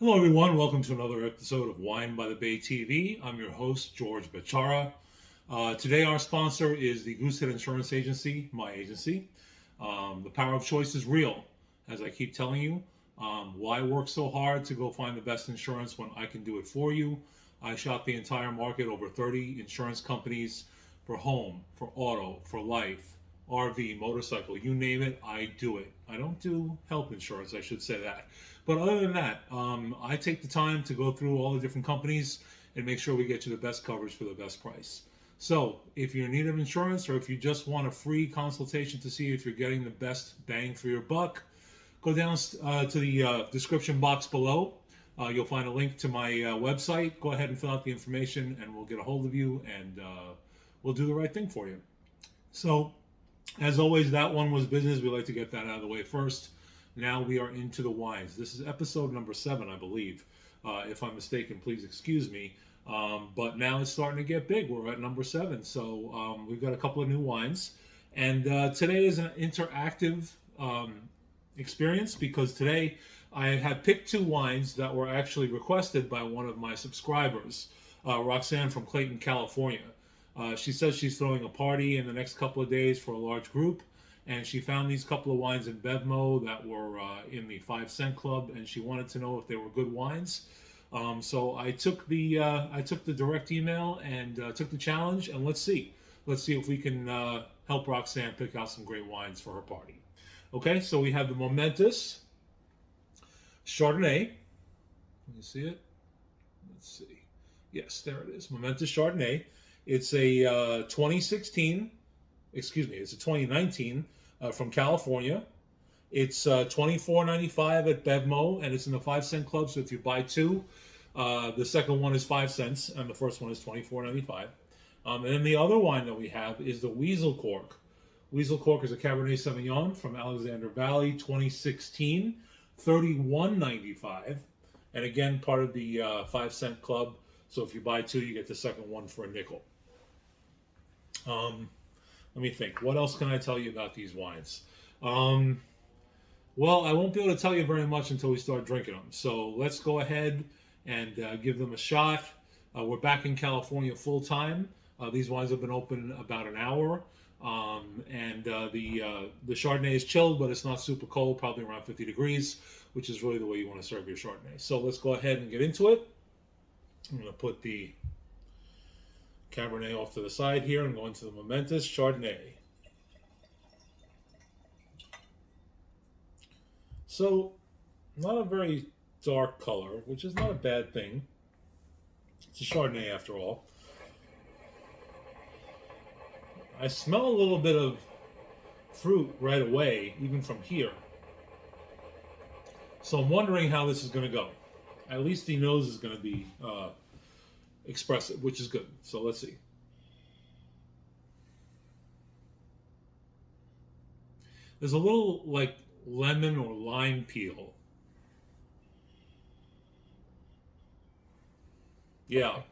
Hello, everyone. Welcome to another episode of Wine by the Bay TV. I'm your host, George Bechara. Today, our sponsor is the Goosehead Insurance Agency, my agency. The power of choice is real, as I keep telling you. Why work so hard to go find the best insurance when I can do it for you? I shop the entire market, over 30 insurance companies for home, for auto, for life, RV, motorcycle, you name it, I do it. I don't do health insurance, I should say that. But other than that, I take the time to go through all the different companies and make sure we get you the best coverage for the best price. So if you're in need of insurance, or if you just want a free consultation to see if you're getting the best bang for your buck, go down to the description box below. You'll find a link to my website. Go ahead and fill out the information and we'll get a hold of you, and we'll do the right thing for you. So as always, that one was business. We like to get that out of the way first. Now we are into the wines. This is episode number 7, I believe. If I'm mistaken, please excuse me. But now it's starting to get big. We're at number 7. So we've got a couple of new wines. And today is an interactive experience, because today I have picked 2 wines that were actually requested by one of my subscribers, Roxanne from Clayton, California. She says she's throwing a party in the next couple of days for a large group, and she found these couple of wines in Bevmo that were in the 5 Cent Club, and she wanted to know if they were good wines. So I took the direct email and took the challenge, and let's see if we can help Roxanne pick out some great wines for her party. Okay, so we have the Momentous Chardonnay. Can you see it? Let's see. Yes, there it is. Momentous Chardonnay. It's a 2016. Excuse me. It's a 2019 from California. It's $24.95 at Bevmo, and it's in the 5 Cent Club. So if you buy 2, the second one is 5 cents, and the first one is $24.95. And then the other wine that we have is the Weasel Cork. Weasel Cork is a Cabernet Sauvignon from Alexander Valley, 2016, $31.95, and again part of the 5 Cent Club. So if you buy 2, you get the second one for a nickel. Let me think. What else can I tell you about these wines? Well, I won't be able to tell you very much until we start drinking them. So let's go ahead and give them a shot. We're back in California full time. These wines have been open about an hour. And the Chardonnay is chilled, but it's not super cold, probably around 50 degrees, which is really the way you want to serve your Chardonnay. So let's go ahead and get into it. I'm going to put the Cabernet off to the side here and go into the Momentous Chardonnay. So, not a very dark color, which is not a bad thing. It's a Chardonnay after all. I smell a little bit of fruit right away, even from here. So I'm wondering how this is going to go. At least the nose is going to be expressive, which is good. So let's see. There's a little like lemon or lime peel. Yeah.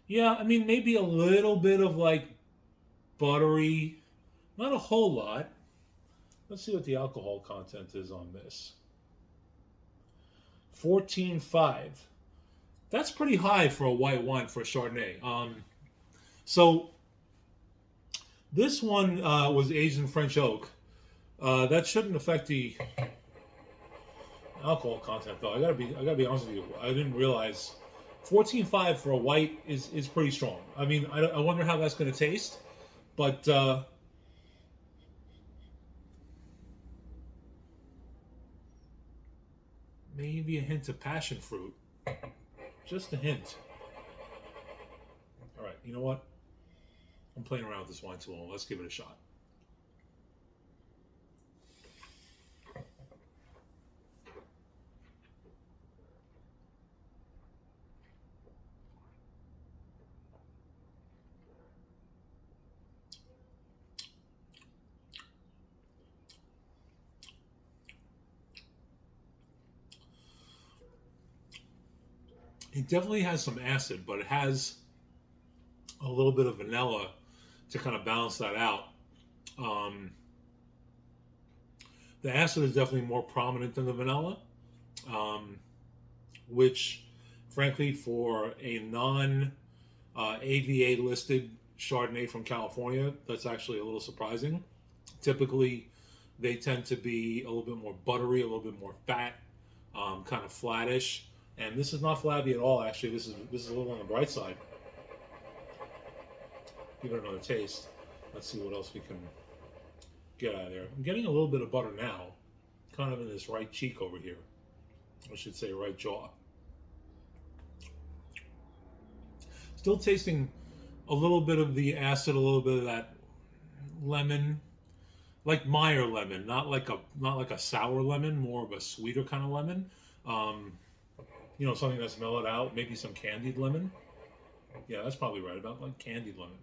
Yeah, I mean, maybe a little bit of like buttery, not a whole lot. Let's see what the alcohol content is on this. 14.5. That's pretty high for a white wine for a Chardonnay. So this one was aged in French oak. That shouldn't affect the alcohol content, though. I gotta be honest with you. I didn't realize 14.5 for a white is pretty strong. I mean, I wonder how that's going to taste, but maybe a hint of passion fruit. Just a hint. All right, you know what? I'm playing around with this wine too long. Let's give it a shot. It definitely has some acid, but it has little bit of vanilla to kind of balance that out. Um, the acid is definitely more prominent than the vanilla, um, which, frankly, for a non AVA listed Chardonnay from California, that's actually a little surprising. Typically, they tend to be a little bit more buttery, a little bit more fat, kind of flattish. And this is not flabby at all. Actually, this is a little on the bright side. Give it another taste. Let's see what else we can get out of there. I'm getting a little bit of butter now, kind of in this right cheek over here. I should say right jaw. Still tasting a little bit of the acid, a little bit of that lemon, like Meyer lemon, not like a sour lemon, more of a sweeter kind of lemon. Um, something that's mellowed out, maybe some candied lemon. Yeah, that's probably right, about like candied lemon.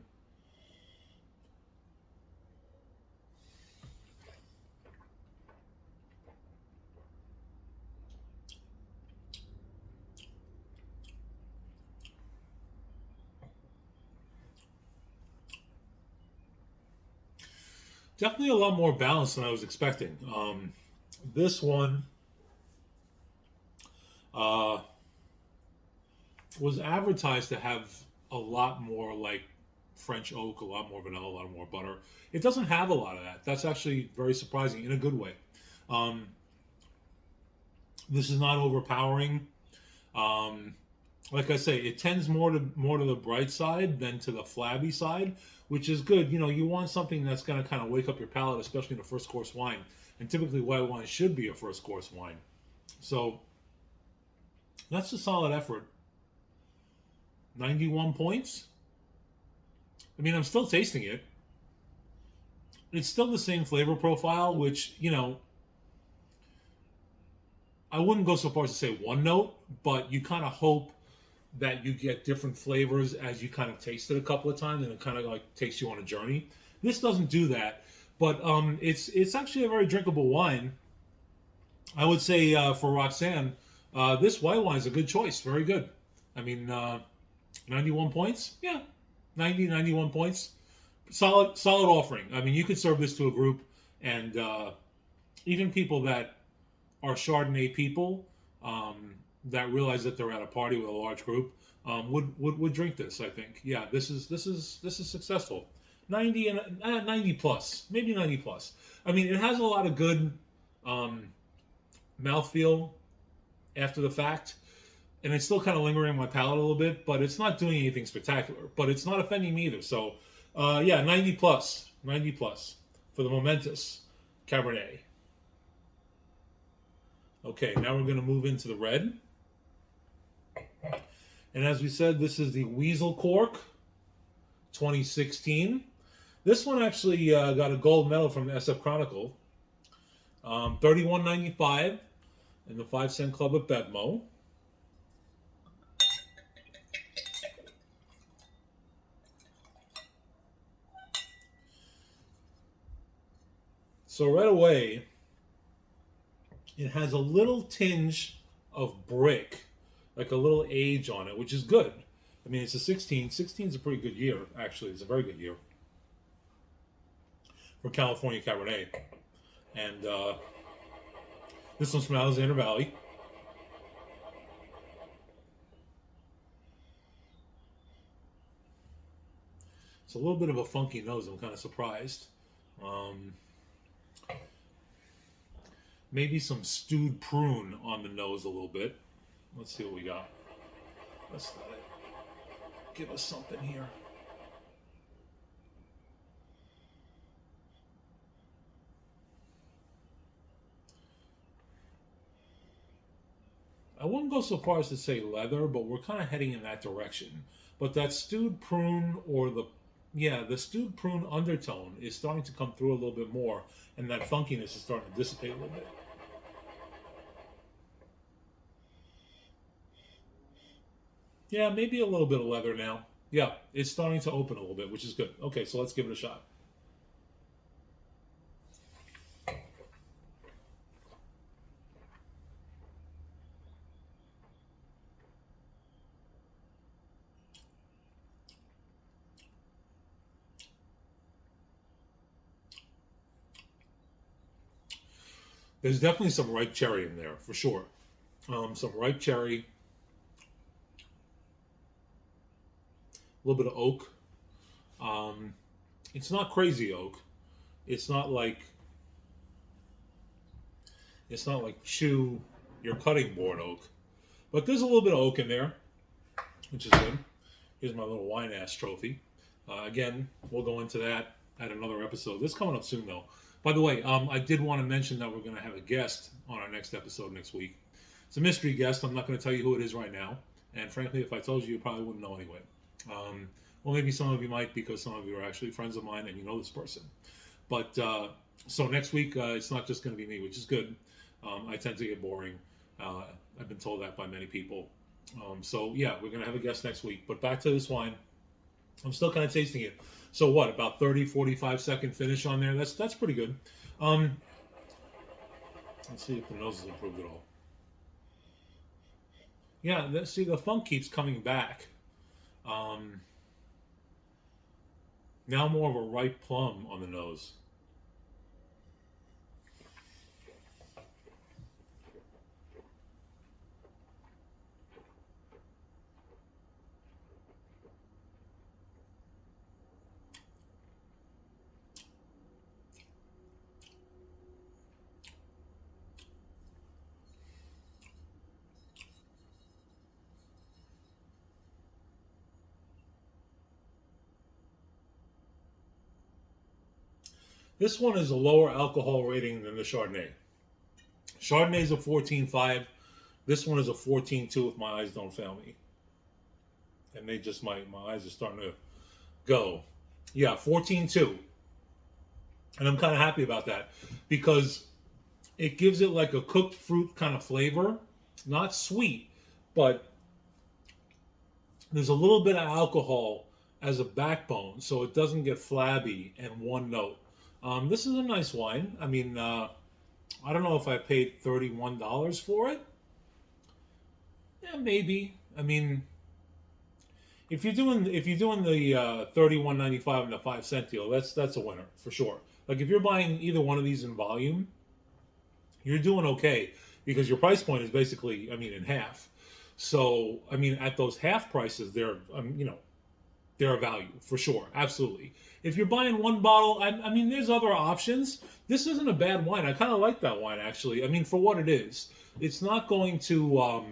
Definitely a lot more balanced than I was expecting. This one uh, was advertised to have a lot more like French oak, a lot more vanilla, a lot more butter. It doesn't have a lot of that. That's actually very surprising in a good way. Um, this is not overpowering. Um, like I say, it tends more to the bright side than to the flabby side, which is good. You want something that's going to kind of wake up your palate, especially in a first course wine. And typically, white wine should be a first course wine. So that's a solid effort. 91 points. I mean, I'm still tasting it. It's still the same flavor profile, which, I wouldn't go so far as to say one note, but you kind of hope that you get different flavors as you kind of taste it a couple of times, and it kind of like takes you on a journey. This doesn't do that, but it's actually a very drinkable wine. I would say for Roxanne, this white wine is a good choice. Very good. I mean, 91 points? Yeah, 91 points. Solid offering. I mean, you could serve this to a group, and even people that are Chardonnay people that realize that they're at a party with a large group would drink this. I think, yeah, this is successful. 90 plus, maybe 90 plus. I mean, it has a lot of good mouthfeel after the fact, and it's still kind of lingering on my palate a little bit, but it's not doing anything spectacular. But it's not offending me either. So, yeah, 90 plus for the Momentous Cabernet. Okay, now we're going to move into the red. And as we said, this is the Weasel Cork 2016. This one actually got a gold medal from the SF Chronicle. $31.95 in the 5 Cent Club at Bevmo. So right away, it has a little tinge of brick, like a little age on it, which is good. I mean, it's a 16. 16 is a pretty good year, actually. It's a very good year for California Cabernet. And this one's from Alexander Valley. It's a little bit of a funky nose. I'm kind of surprised. Maybe some stewed prune on the nose a little bit. Let's see what we got. Let's give us something here. I wouldn't go so far as to say leather, but we're kind of heading in that direction. But that stewed prune or the stewed prune undertone is starting to come through a little bit more, and that funkiness is starting to dissipate a little bit. Yeah, maybe a little bit of leather now. Yeah, it's starting to open a little bit, which is good. Okay, so let's give it a shot. There's definitely some ripe cherry in there for sure. Some ripe cherry, a little bit of oak. Um, it's not crazy oak. It's not like chew your cutting board oak, but there's a little bit of oak in there, which is good. Here's my little wine ass trophy. Again, we'll go into that at another episode. This is coming up soon, though. By the way, I did want to mention that we're going to have a guest on our next episode next week. It's a mystery guest. I'm not going to tell you who it is right now. And frankly, if I told you, you probably wouldn't know anyway. Well, maybe some of you might, because some of you are actually friends of mine and you know this person. But so next week, it's not just going to be me, which is good. I tend to get boring. I've been told that by many people. So yeah, we're going to have a guest next week. But back to this wine. I'm still kind of tasting it. So what, about 30, 45 second finish on there? That's pretty good. Let's see if the nose has improved at all. Yeah, see, the funk keeps coming back. Now more of a ripe plum on the nose. This one is a lower alcohol rating than the Chardonnay. Chardonnay is a 14.5. This one is a 14.2 if my eyes don't fail me. And they just, my eyes are starting to go. Yeah, 14.2. And I'm kind of happy about that because it gives it like a cooked fruit kind of flavor. Not sweet, but there's a little bit of alcohol as a backbone, so it doesn't get flabby and one note. This is a nice wine. I mean, I don't know if I paid $31 for it. Yeah, maybe. I mean, if you're doing the $31.95 and the 5 cent deal, that's a winner for sure. Like if you're buying either one of these in volume, you're doing okay because your price point is basically, I mean, in half. So, I mean, at those half prices, they're a value for sure, absolutely. If you're buying one bottle, I mean, there's other options. This isn't a bad wine. I kind of like that wine actually. I mean, for what it is, it's not going to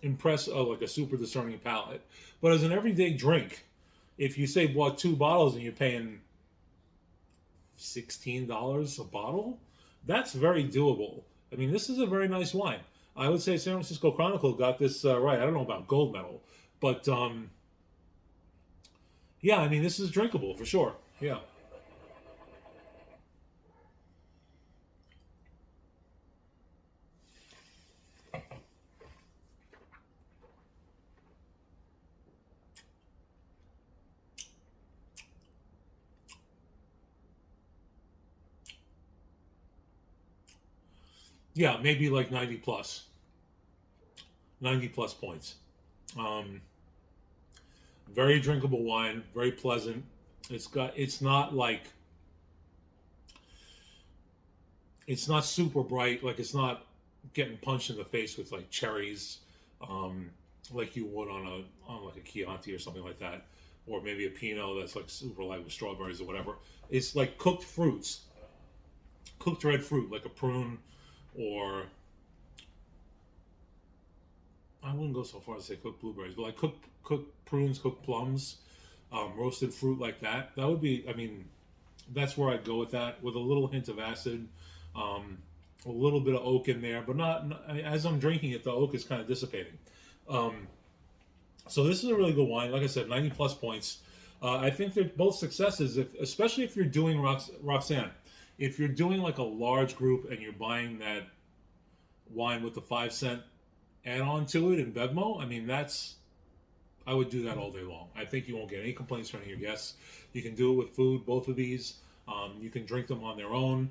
impress like a super discerning palate. But as an everyday drink, if you say bought 2 bottles and you're paying $16 a bottle, that's very doable. I mean, this is a very nice wine. I would say San Francisco Chronicle got this right. I don't know about gold medal, but yeah, I mean, this is drinkable for sure. Yeah. Yeah, maybe like 90 plus. 90 plus points. Um, Very drinkable wine, very pleasant. It's not like, it's not super bright, like it's not getting punched in the face with like cherries, um, like you would on like a Chianti or something like that, or maybe a Pinot that's like super light with strawberries or whatever. It's like cooked fruits, cooked red fruit, like a prune, or I wouldn't go so far as to say cooked blueberries, but like cooked prunes, cooked plums, roasted fruit like that. That would be, I mean, that's where I'd go with that, with a little hint of acid, um, a little bit of oak in there, but I mean, as I'm drinking it, the oak is kind of dissipating. Um, so this is a really good wine. Like I said, 90 plus points. I think they're both successes, especially if you're doing Roxanne. If you're doing like a large group and you're buying that wine with the 5 cent add on to it in Bevmo, I mean, I would do that all day long. I think you won't get any complaints from any of your guests. You can do it with food, both of these. You can drink them on their own.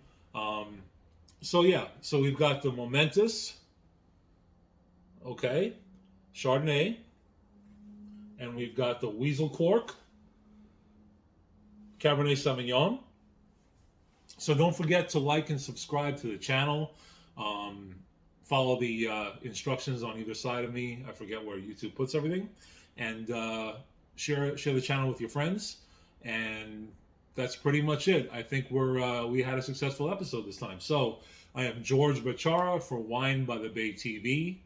So yeah, so we've got the Momentous, okay, Chardonnay, and we've got the Weasel Cork, Cabernet Sauvignon. So don't forget to like and subscribe to the channel. Follow the instructions on either side of me. I forget where YouTube puts everything, and share the channel with your friends. And that's pretty much it. I think we had a successful episode this time. So I am George Bachara for Wine by the Bay TV,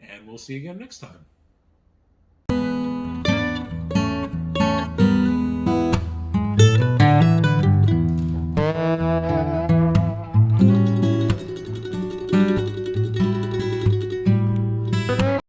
and we'll see you again next time.